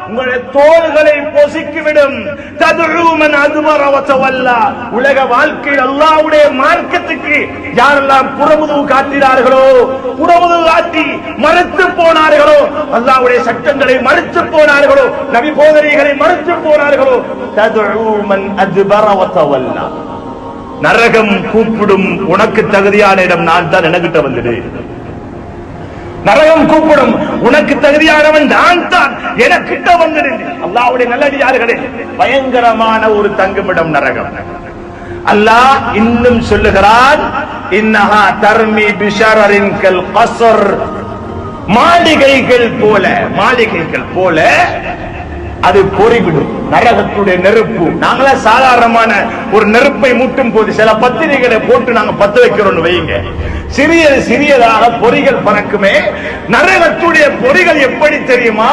உங்களுடைய தோள்களை பொசுக்கிவிடும். ததுஊமன் அதுபர வதவல்லா. உலக வாழ்க்கையில் அல்லாஹ்வுடைய மார்க்கத்துக்கு யாரெல்லாம் புறமுதுகு காட்டினார்களோ, புறமுதுகு காட்டி மறுத்து போனார்களோ, அல்லாஹ்வுடைய சட்டங்களை மறுத்து போனார்களோ, நபி போதனைகளை மறுத்து போனார்களோ, ததுஊமன் அதுபர வதவல்லா. நரகம் கூப்பிடும், உனக்கு தகுதியான இடம் நான் தான், எனக்கிட்ட வந்துடு. நரகம் கூப்பிடும், உனக்கு தகுதியானவன் நான் தான், எனக்கிட்ட வந்துடு. அல்லாஹ்வுடைய நல்லடியார்களே, பயங்கரமான ஒரு தங்குமிடம் நரகம். அல்லாஹ் இன்னும் சொல்லுகிறான், இன்னஹா தர்மி பிஷரரின் கல் கஸ்ர். மாளிகைகள் போல அது பொறிவிடும். நரகத்துடைய நெருப்பு, நாங்களா சாதாரணமான ஒரு நெருப்பை மூட்டும் போது சில பத்திரிகைகளை போட்டு நாங்க பத்த வைக்கிறோம் வைங்க, சிறியதாக பொறிகள் பறக்குமே. நரகத்துடைய பொறிகள் எப்படி தெரியுமா?